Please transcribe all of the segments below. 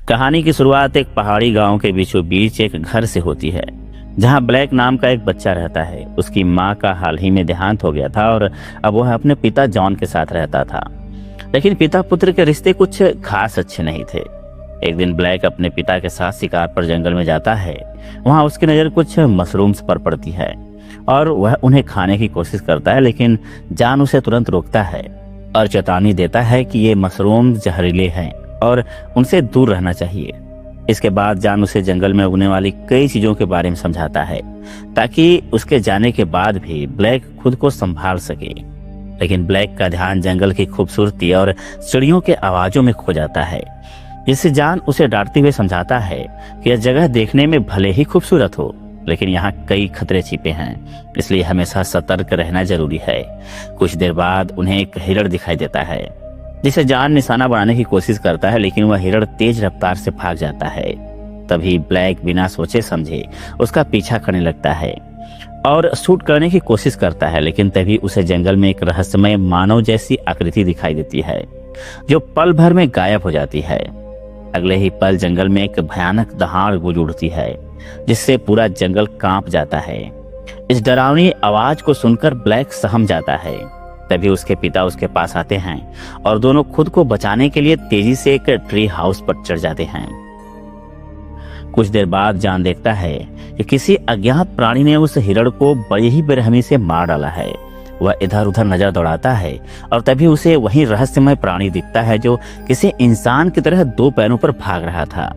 कहानी की शुरुआत एक पहाड़ी गांव के बीचों बीच एक घर से होती है, जहां ब्लैक नाम का एक बच्चा रहता है। उसकी मां का हाल ही में देहांत हो गया था और अब वह अपने पिता जॉन के साथ रहता था। लेकिन पिता पुत्र के रिश्ते कुछ खास अच्छे नहीं थे। एक दिन ब्लैक अपने पिता के साथ शिकार पर जंगल में जाता है। वहां उसकी नजर कुछ मशरूम्स पर पड़ती है और वह उन्हें खाने की कोशिश करता है, लेकिन जॉन उसे तुरंत रोकता है और चेतावनी देता है कि ये मशरूम जहरीले हैं और उनसे दूर रहना चाहिए। इसके बाद जॉन उसे जंगल में उगने वाली कई चीजों के बारे में समझाता है, ताकि उसके जाने के बाद भी ब्लैक खुद को संभाल सके। लेकिन ब्लैक का ध्यान जंगल की खूबसूरती और चिड़ियों के आवाजों में खो जाता है, जिससे जॉन उसे डांटते हुए समझाता है कि यह जगह देखने में भले ही खूबसूरत हो, लेकिन यहाँ कई खतरे छिपे हैं, इसलिए हमेशा सतर्क रहना जरूरी है। कुछ देर बाद उन्हें एक हिरण दिखाई देता है, जिसे जॉन निशाना बनाने की कोशिश करता है, लेकिन वह हिरण तेज रफ्तार से भाग जाता है। तभी ब्लैक बिना सोचे समझे उसका पीछा करने लगता है और शूट करने की कोशिश करता है, लेकिन तभी उसे जंगल में एक रहस्यमय मानव जैसी आकृति दिखाई देती है, जो पल भर में गायब हो जाती है। अगले ही पल जंगल में एक भयानक दहाड़ गूंज उठती है, जिससे पूरा जंगल कांप जाता है। इस डरावनी आवाज को सुनकर ब्लैक सहम जाता है। तभी उसके पिता उसके पास आते हैं और दोनों खुद को बचाने के लिए तेजी से एक ट्री हाउस पर चढ़ जाते हैं। कुछ देर बाद जॉन देखता है कि किसी अज्ञात प्राणी ने उस हिरण को बड़ी ही बेरहमी से मार डाला है। वह इधर उधर नजर दौड़ाता है और तभी उसे वही रहस्यमय प्राणी दिखता है, जो किसी इंसान की तरह दो पैरों पर भाग रहा था।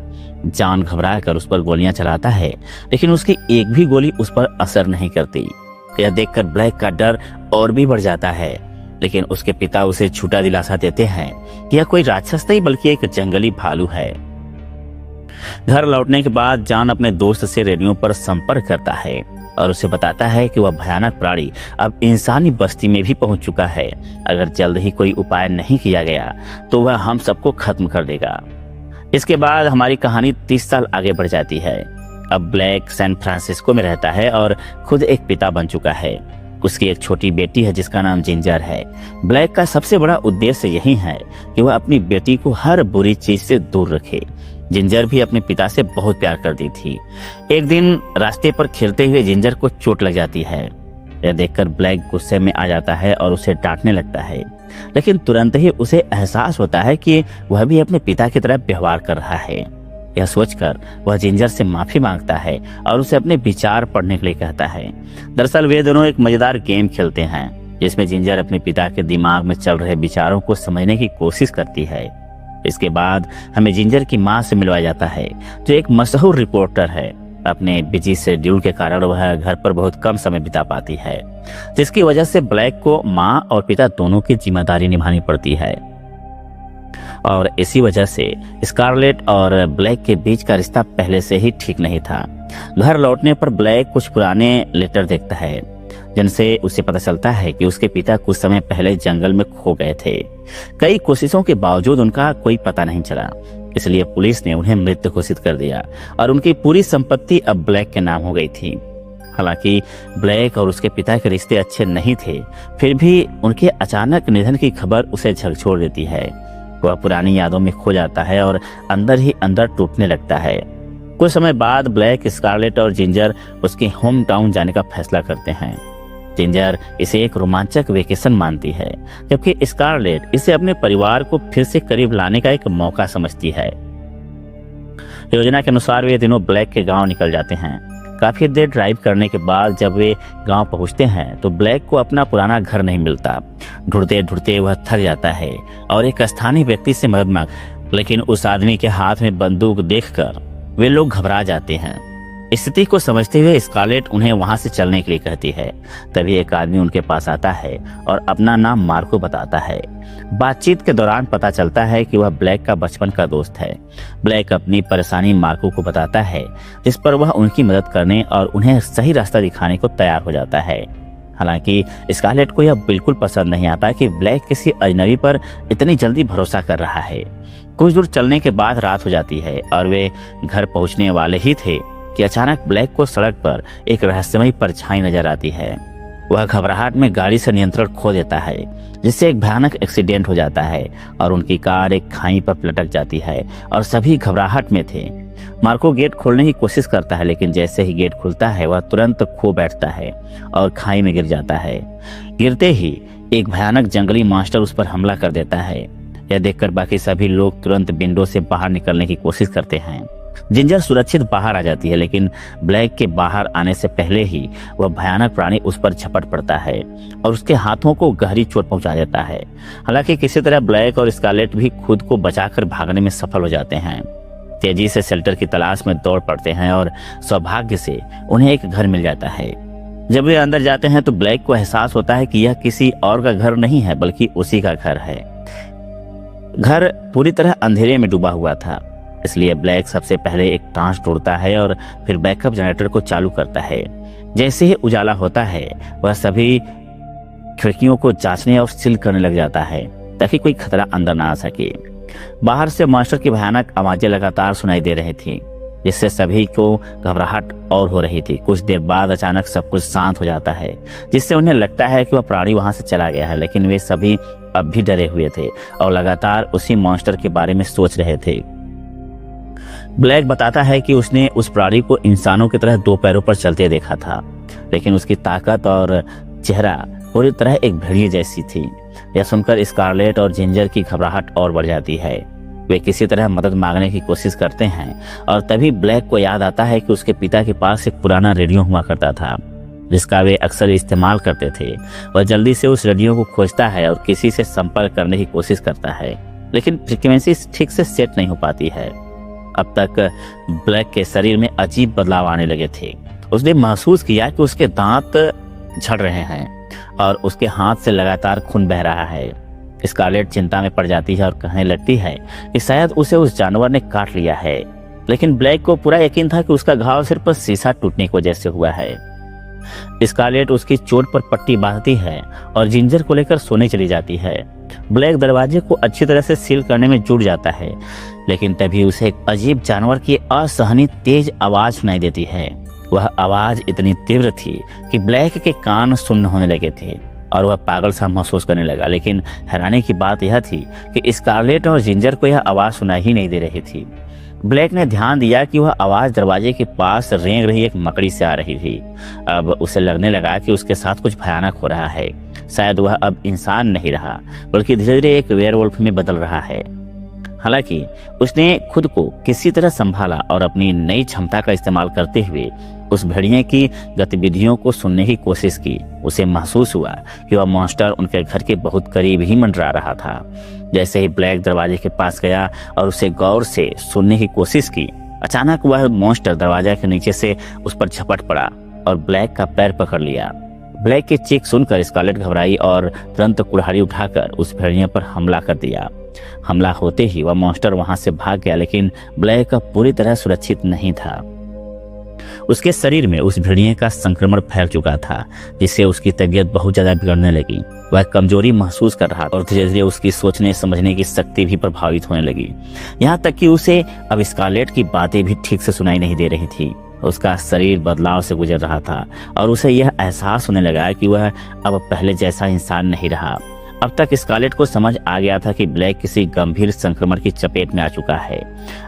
जॉन घबरा कर उस पर गोलियां चलाता है, लेकिन उसकी एक भी गोली उस पर असर नहीं करती। यह देखकर ब्लैक का डर और भी बढ़ जाता है, लेकिन उसके पिता उसे झूठा दिलासा देते हैं कि यह कोई राक्षस नहीं बल्कि एक जंगली भालू है। घर लौटने के बाद जॉन अपने दोस्त से रेडियो पर संपर्क करता है और उसे बताता है कि वह भयानक प्राणी अब इंसानी बस्ती में भी पहुंच चुका है। अगर जल्द ही कोई उपाय नहीं किया गया तो वह हम सबको खत्म कर देगा। इसके बाद हमारी कहानी 30 साल आगे बढ़ जाती है। अब ब्लैक सैन फ्रांसिस्को में रहता है और खुद एक पिता बन चुका है। उसकी एक छोटी बेटी है जिसका नाम जिंजर है। ब्लैक का सबसे बड़ा उद्देश्य यही है कि वह अपनी बेटी को हर बुरी चीज से दूर रखे। जिंजर भी अपने पिता से बहुत प्यार करती थी। एक दिन रास्ते पर खेलते हुए जिंजर को चोट लग जाती है। यह देखकर ब्लैक गुस्से में आ जाता है और उसे डांटने लगता है, लेकिन तुरंत ही उसे एहसास होता है कि वह भी अपने पिता की तरह व्यवहार कर रहा है। यह सोचकर वह जिंजर से माफी मांगता है और उसे अपने विचार पढ़ने के लिए कहता है। दरअसल वे दोनों एक मजेदार गेम खेलते हैं, जिसमें जिंजर अपने पिता के दिमाग में चल रहे विचारों को समझने की कोशिश करती है। इसके बाद हमें जिंजर की मां से मिलवाया जाता है, जो एक मशहूर रिपोर्टर है। अपने बिजी शेड्यूल के कारण वह घर पर बहुत कम समय बिता पाती है, जिसकी वजह से ब्लैक को मां और पिता दोनों की जिम्मेदारी निभानी पड़ती है। और इसी वजह से स्कारलेट और ब्लैक के बीच का रिश्ता पहले से ही ठीक नहीं था। घर लौटने पर ब्लैक कुछ पुराने लेटर देखता है, जिनसे उसे पता चलता है कि उसके पिता कुछ समय पहले जंगल में खो गए थे। कई कोशिशों के बावजूद उनका कोई पता नहीं चला, इसलिए पुलिस ने उन्हें मृत घोषित कर दिया और उनकी पूरी संपत्ति अब ब्लैक के नाम हो गई थी। हालांकि ब्लैक और उसके पिता के रिश्ते अच्छे नहीं थे, फिर भी उनके अचानक निधन की खबर उसे झकझोर देती है। वह पुरानी यादों में खो जाता है और अंदर ही अंदर टूटने लगता है। कुछ समय बाद ब्लैक, स्कारलेट और जिंजर उसके होम टाउन जाने का फैसला करते हैं। जिंजर इसे एक रोमांचक वेकेशन मानती है, जबकि स्कारलेट इसे अपने परिवार को फिर से करीब लाने का एक मौका समझती है। योजना के अनुसार वे दिनों ब्लैक के गांव निकल जाते हैं। काफी देर ड्राइव करने के बाद जब वे गांव पहुंचते हैं तो ब्लैक को अपना पुराना घर नहीं मिलता। ढूंढते ढूंढते वह थक जाता है और एक स्थानीय व्यक्ति से मदद मांग, लेकिन उस आदमी के हाथ में बंदूक देखकर वे लोग घबरा जाते हैं। स्थिति को समझते हुए स्कारलेट उन्हें वहां से चलने के लिए कहती है। तभी एक आदमी उनके पास आता है और अपना नाम मार्को बताता है। बातचीत के दौरान पता चलता है कि वह ब्लैक का बचपन का दोस्त है। ब्लैक अपनी परेशानी मार्को को बताता है, जिस पर वह उनकी मदद करने और उन्हें सही रास्ता दिखाने को तैयार हो जाता है। हालांकि स्कारलेट को यह बिल्कुल पसंद नहीं आता कि ब्लैक किसी अजनबी पर इतनी जल्दी भरोसा कर रहा है। कुछ दूर चलने के बाद रात हो जाती है और वे घर पहुंचने वाले ही थे कि अचानक ब्लैक को सड़क पर एक रहस्यमयी परछाई नजर आती है। वह घबराहट में गाड़ी से नियंत्रण खो देता है, जिससे एक भयानक एक्सीडेंट हो जाता है और उनकी कार एक खाई पर पलट जाती है और सभी घबराहट में थे। मार्को गेट खोलने की कोशिश करता है, लेकिन जैसे ही गेट खुलता है वह तुरंत खो बैठता है और खाई में गिर जाता है। गिरते ही एक भयानक जंगली मॉन्स्टर उस पर हमला कर देता है। यह देखकर बाकी सभी लोग तुरंत विंडो से बाहर निकलने की कोशिश करते हैं। जिंजर सुरक्षित बाहर आ जाती है, लेकिन ब्लैक के बाहर आने से पहले ही वह भयानक प्राणी उस पर झपट पड़ता है और उसके हाथों को गहरी चोट पहुंचा देता है। हालांकि किसी तरह ब्लैक और स्कारलेट भी खुद को बचाकर भागने में सफल हो जाते हैं। तेजी से शेल्टर की तलाश में दौड़ पड़ते हैं और सौभाग्य से उन्हें एक घर मिल जाता है। जब वे अंदर जाते हैं तो ब्लैक को एहसास होता है कि यह किसी और का घर नहीं है, बल्कि उसी का घर है। घर पूरी तरह अंधेरे में डूबा हुआ था, इसलिए ब्लैक सबसे पहले एक टांच तोड़ता है और फिर बैकअप जनरेटर को चालू करता है। जैसे ही उजाला होता है वह सभी खिड़कियों को जांचने और सील करने लग जाता है ताकि कोई खतरा अंदर ना आ सके। बाहर से मास्टर की भयानक आवाजें लगातार सुनाई दे रही थी, जिससे सभी को घबराहट और हो रही थी। कुछ देर बाद अचानक सब कुछ शांत हो जाता है, जिससे उन्हें लगता है कि वह प्राणी वहां से चला गया है, लेकिन वे सभी अब भी डरे हुए थे और लगातार उसी मॉन्स्टर के बारे में सोच रहे थे। ब्लैक बताता है कि उसने उस प्राणी को इंसानों की तरह दो पैरों पर चलते देखा था, लेकिन उसकी ताकत और चेहरा पूरी तरह एक भेड़िए जैसी थी। यह सुनकर स्कारलेट और जिंजर की घबराहट और बढ़ जाती है। वे किसी तरह मदद मांगने की कोशिश करते हैं और तभी ब्लैक को याद आता है कि उसके पिता के पास एक पुराना रेडियो हुआ करता था, जिसका वे अक्सर इस्तेमाल करते थे। वह जल्दी से उस रेडियो को खोजता है और किसी से संपर्क करने की कोशिश करता है, लेकिन फ्रीक्वेंसी ठीक से सेट नहीं हो पाती है। अब तक ब्लैक के शरीर में अजीब बदलाव आने लगे थे। उसने महसूस किया कि उसके दांत झड़ रहे हैं और उसके हाथ से लगातार खून बह रहा है। स्कारलेट चिंता में पड़ जाती है और कहने लगती है कि शायद उसे उस जानवर ने काट लिया है, लेकिन ब्लैक को पूरा यकीन था कि उसका घाव सिर्फ शीशा टूटने की वजह से हुआ है। स्कारलेट उसकी चोट पर पट्टी बांधती है और जिंजर को लेकर सोने चली जाती है। ब्लैक दरवाजे को अच्छी तरह से सील करने में जुट जाता है, लेकिन तभी उसे एक अजीब जानवर की असहनीय तेज आवाज सुनाई देती है। वह आवाज इतनी तीव्र थी कि ब्लैक के कान सुन्न होने लगे थे और वह पागल सा महसूस करने लगा। लेकिन हैरानी की बात यह थी कि स्कारलेट और जिंजर को यह आवाज सुनाई ही नहीं दे रही थी। ब्लैक ने ध्यान दिया कि वह आवाज दरवाजे के पास रेंग रही एक मकड़ी से आ रही थी। अब उसे लगने लगा कि उसके साथ कुछ भयानक हो रहा है। शायद वह अब इंसान नहीं रहा, बल्कि धीरे धीरे एक वेयरवुल्फ में बदल रहा है। हालांकि उसने खुद को किसी तरह संभाला और अपनी नई क्षमता का इस्तेमाल करते हुए उस भेड़िए की गतिविधियों को सुनने की कोशिश की। उसे महसूस हुआ कि वह मॉन्स्टर उनके घर के बहुत करीब ही मंडरा रहा था। जैसे ही ब्लैक दरवाजे के पास गया और उसे गौर से सुनने की कोशिश की, अचानक वह मॉन्स्टर दरवाजे के नीचे से उस पर झपट पड़ा और ब्लैक का पैर पकड़ लिया। ब्लैक की चीख सुनकर स्कारलेट घबराई और तुरंत कुल्हाड़ी उठाकर उस भेड़िए पर हमला कर दिया। हमला होते ही वह मॉन्स्टर वहां से भाग गया, लेकिन ब्लैक पूरी तरह सुरक्षित नहीं था। उसके शरीर में उस भेड़िए का संक्रमण फैल चुका था, जिससे उसकी तबीयत बहुत ज्यादा बिगड़ने लगी। वह कमजोरी महसूस कर रहा था और धीरे धीरे उसकी सोचने समझने की शक्ति भी प्रभावित होने लगी। यहाँ तक कि उसे अब स्कारलेट की बातें भी ठीक से सुनाई नहीं दे रही थी। उसका शरीर बदलाव से गुजर रहा था और उसे यह एहसास होने लगा कि वह अब पहले जैसा इंसान नहीं रहा। अब तक स्कारलेट को समझ आ गया था कि ब्लैक किसी गंभीर संक्रमण की चपेट में आ चुका है।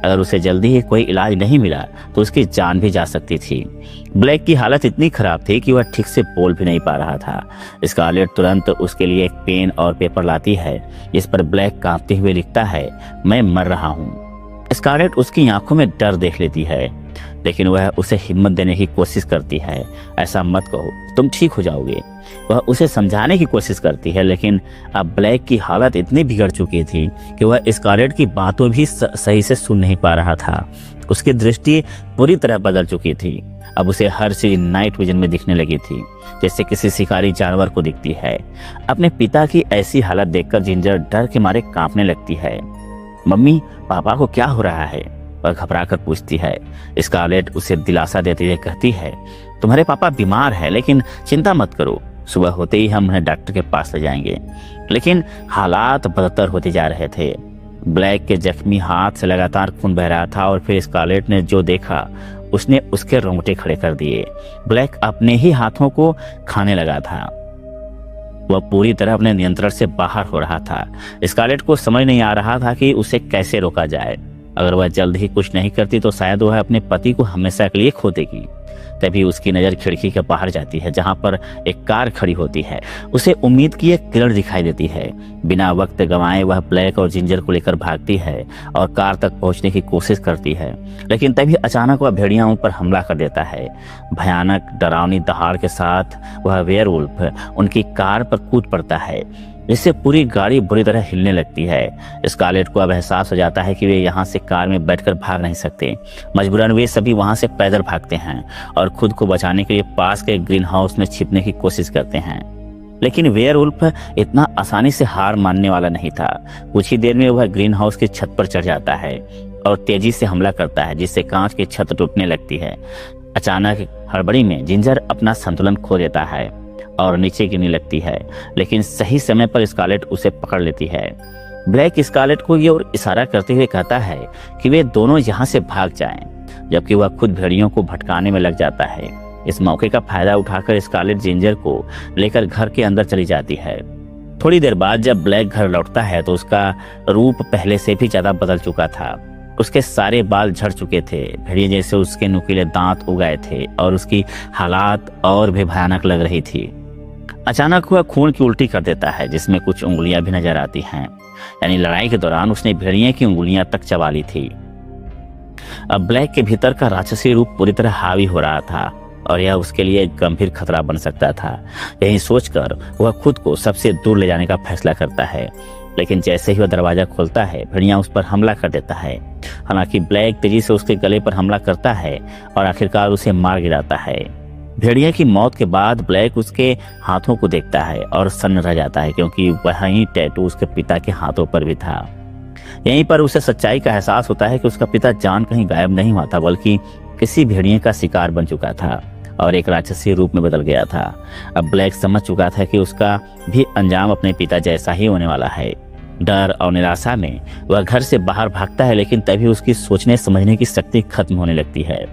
अगर उसे जल्दी ही कोई इलाज नहीं मिला तो उसकी जान भी जा सकती थी। ब्लैक की हालत इतनी खराब थी कि वह ठीक से बोल भी नहीं पा रहा था। स्कारलेट तुरंत उसके लिए एक पेन और पेपर लाती है, जिस पर ब्लैक कांपते हुए लिखता है, मैं मर रहा हूँ। स्कारलेट उसकी आंखों में डर देख लेती है, लेकिन वह उसे हिम्मत देने की कोशिश करती है। ऐसा मत कहो, तुम ठीक हो जाओगे। वह उसे समझाने की कोशिश करती है, लेकिन अब ब्लैक की हालत इतनी बिगड़ चुकी थी कि वह स्कारलेट की बातों भी सही से सुन नहीं पा रहा था। उसकी दृष्टि पूरी तरह बदल चुकी थी। अब उसे हर चीज नाइट विजन में दिखने लगी थी, जैसे किसी शिकारी जानवर को दिखती है। अपने पिता की ऐसी हालत देखकर जिंजर डर के मारे कांपने लगती है। मम्मी, पापा को क्या हो रहा है? वह घबराकर पूछती है। स्कारलेट उसे दिलासा देते हुए कहती है, तुम्हारे पापा बीमार है, लेकिन चिंता मत करो, सुबह होते ही हम उन्हें डॉक्टर के पास ले जाएंगे। लेकिन हालात बदतर होते जा रहे थे। ब्लैक के जख्मी हाथ से लगातार खून बह रहा था और फिर स्कारलेट ने जो देखा उसने उसके रोंगटे खड़े कर दिए। ब्लैक अपने ही हाथों को खाने लगा था। वह पूरी तरह अपने नियंत्रण से बाहर हो रहा था। स्कारलेट को समझ नहीं आ रहा था कि उसे कैसे रोका जाए। अगर वह जल्द ही कुछ नहीं करती तो शायद वह अपने पति को हमेशा के लिए खो देगी। तभी उसकी नज़र खिड़की के बाहर जाती है, जहां पर एक कार खड़ी होती है। उसे उम्मीद की एक किरण दिखाई देती है। बिना वक्त गंवाए वह ब्लैक और जिंजर को लेकर भागती है और कार तक पहुंचने की कोशिश करती है, लेकिन तभी अचानक वह भेड़िया उन पर हमला कर देता है। भयानक डरावनी दहाड़ के साथ वह वेयरवुल्फ उनकी कार पर कूद पड़ता है, जिससे पूरी गाड़ी बुरी तरह हिलने लगती है। स्कारलेट को अब एहसास हो जाता है कि वे यहाँ से कार में बैठकर भाग नहीं सकते। मजबूरन वे सभी वहाँ से पैदल भागते हैं और खुद को बचाने के लिए पास के ग्रीन हाउस में छिपने की कोशिश करते हैं। लेकिन वेयरवुल्फ इतना आसानी से हार मानने वाला नहीं था। कुछ ही देर में वह ग्रीन हाउस की छत पर चढ़ जाता है और तेजी से हमला करता है, जिससे कांच की छत टूटने लगती है। अचानक हड़बड़ी में जिंजर अपना संतुलन खो देता है और नीचे गिरने लगती है, लेकिन सही समय पर स्कारलेट उसे पकड़ लेती है। ब्लैक स्कारलेट को ये और इशारा करते हुए कहता है कि वे दोनों यहाँ से भाग जाएं, जबकि वह खुद भेड़ियों को भटकाने में लग जाता है। इस मौके का फायदा उठाकर स्कारलेट जिंजर को लेकर घर के अंदर चली जाती है। थोड़ी देर बाद जब ब्लैक घर लौटता है तो उसका रूप पहले से भी ज्यादा बदल चुका था। उसके सारे बाल झड़ चुके थे, भेड़िए जैसे उसके नुकीले दांत उगाए थे और उसकी हालात और भी भयानक लग रही थी। अचानक वह खून की उल्टी कर देता है, जिसमें कुछ उंगलियां भी नजर आती हैं। यानी लड़ाई के दौरान उसने भेड़िए की उंगलियां तक चबा ली थी। अब ब्लैक के भीतर का राक्षसी रूप पूरी तरह हावी हो रहा था और यह उसके लिए एक गंभीर खतरा बन सकता था। यही सोचकर वह खुद को सबसे दूर ले जाने का फैसला करता है, लेकिन जैसे ही वह दरवाजा खोलता है भेड़िया उस पर हमला कर देता है। हालांकि ब्लैक तेजी से उसके गले पर हमला करता है और आखिरकार उसे मार गिराता है। भेड़िया की मौत के बाद ब्लैक उसके हाथों को देखता है और सन्न रह जाता है, क्योंकि वही टैटू उसके पिता के हाथों पर भी था। यहीं पर उसे सच्चाई का एहसास होता है कि उसका पिता जान कहीं गायब नहीं हुआ था, बल्कि किसी भेड़िए का शिकार बन चुका था और एक राक्षसी रूप में बदल गया था। अब ब्लैक समझ चुका था कि उसका भी अंजाम अपने पिता जैसा ही होने वाला है। डर और निराशा में वह घर से बाहर भागता है, लेकिन तभी उसकी सोचने समझने की शक्ति खत्म होने लगती है।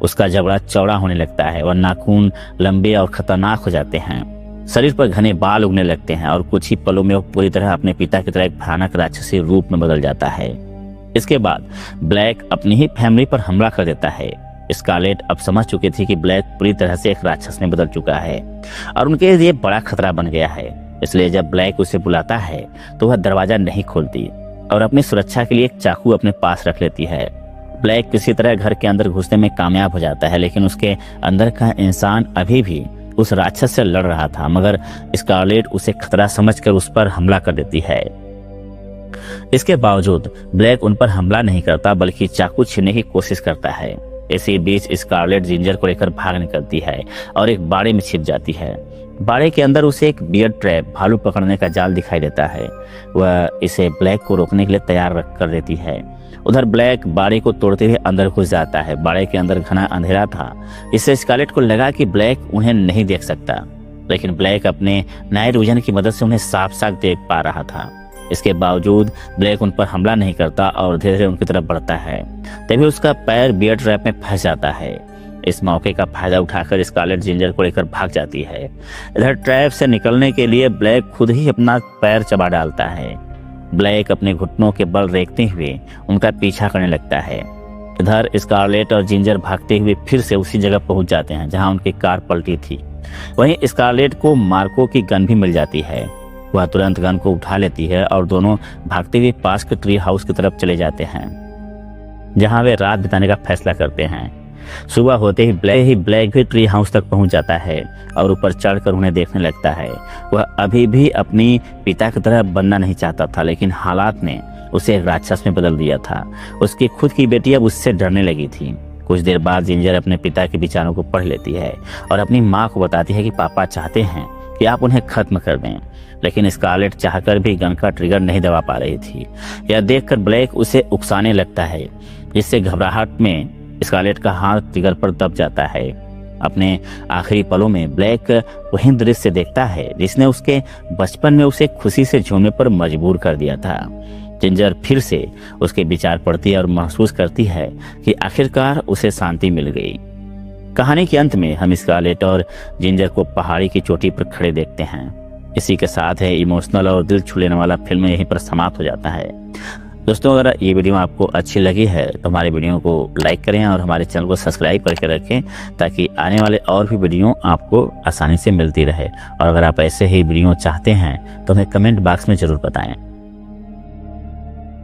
उसका जबड़ा चौड़ा होने लगता है और नाखून लंबे और खतरनाक हो जाते हैं। शरीर पर घने बाल उगने लगते हैं और कुछ ही पलों में वो पूरी तरह अपने पिता की तरह एक भयानक राक्षसी रूप में बदल जाता है। इसके बाद ब्लैक अपनी ही फैमिली पर हमला कर देता है। स्कारलेट अब समझ चुकी थी कि ब्लैक पूरी तरह से एक राक्षस में बदल चुका है और उनके लिए बड़ा खतरा बन गया है। इसलिए जब ब्लैक उसे बुलाता है तो वह दरवाजा नहीं खोलती और अपनी सुरक्षा के लिए एक चाकू अपने पास रख लेती है। ब्लैक किसी तरह घर के अंदर घुसने में कामयाब हो जाता है, लेकिन उसके अंदर का इंसान अभी भी उस राक्षस से लड़ रहा था, मगर स्कारलेट उसे खतरा समझकर उस पर हमला कर देती है। इसके बावजूद ब्लैक उन पर हमला नहीं करता, बल्कि चाकू छीनने की कोशिश करता है। इसी बीच स्कारलेट जिंजर को लेकर भाग निकलती है और एक बाड़े में छिप जाती है। बाड़े के अंदर उसे एक बियर ट्रैप, भालू पकड़ने का जाल दिखाई देता है। वह इसे ब्लैक को रोकने के लिए तैयार रख कर देती है। उधर ब्लैक बाड़े को तोड़ते हुए अंदर घुस जाता है। बाड़े के अंदर घना अंधेरा था, इससे स्कारलेट को लगा कि ब्लैक उन्हें नहीं देख सकता, लेकिन ब्लैक अपने नाइट विजन की मदद से उन्हें साफ साफ देख पा रहा था। इसके बावजूद ब्लैक उन पर हमला नहीं करता और धीरे धीरे उनकी तरफ बढ़ता है। तभी उसका पैर बियर ट्रैप में फंस जाता है। इस मौके का फायदा उठाकर स्कारलेट जिंजर को लेकर भाग जाती है। इधर ट्रैप से निकलने के लिए ब्लैक खुद ही अपना पैर चबा डालता है। ब्लैक अपने घुटनों के बल रेंगते हुए उनका पीछा करने लगता है। इधर स्कारलेट और जिंजर भागते हुए फिर से उसी जगह पहुंच जाते हैं जहां उनकी कार पलटी थी। वहीं स्कारलेट को मार्को की गन भी मिल जाती है। वह तुरंत गन को उठा लेती है और दोनों भागते हुए पास के ट्री हाउस की तरफ चले जाते हैं, जहां वे रात बिताने का फैसला करते हैं। सुबह होते ही ब्लैक भी ट्री हाउस तक पहुंच जाता है और ऊपर चढ़कर उन्हें देखने लगता है। वह अभी भी अपनी पिता की तरह बनना नहीं चाहता था, लेकिन हालात ने उसे एक राक्षस में बदल दिया था। उसकी खुद की बेटी अब उससे डरने लगी थी। कुछ देर बाद जिंजर अपने पिता के विचारों को पढ़ लेती है और अपनी माँ को बताती है कि पापा चाहते हैं कि आप उन्हें खत्म कर दें, लेकिन स्कारलेट चाहकर भी गन का ट्रिगर नहीं दबा पा रही थी। यह देखकर ब्लैक उसे उकसाने लगता है, जिससे घबराहट में स्कारलेट का हाथ ट्रिगर पर दब जाता है। अपने आखिरी पलों में ब्लैक वही दृश्य देखता है जिसने उसके बचपन में उसे खुशी से झूमने पर मजबूर कर दिया था। जिंजर फिर से उसके विचार पढ़ती है और महसूस करती है कि आखिरकार उसे शांति मिल गई। कहानी के अंत में हम स्कारलेट और जिंजर को पहाड़ी की चोटी पर खड़े देखते हैं। इसी के साथ है इमोशनल और दिल छू लेने वाला फिल्म यहीं पर समाप्त हो जाता है। दोस्तों, अगर ये वीडियो आपको अच्छी लगी है तो हमारे वीडियो को लाइक करें और हमारे चैनल को सब्सक्राइब करके रखें, ताकि आने वाले और भी वीडियो आपको आसानी से मिलती रहे। और अगर आप ऐसे ही वीडियो चाहते हैं तो हमें कमेंट बॉक्स में ज़रूर बताएं।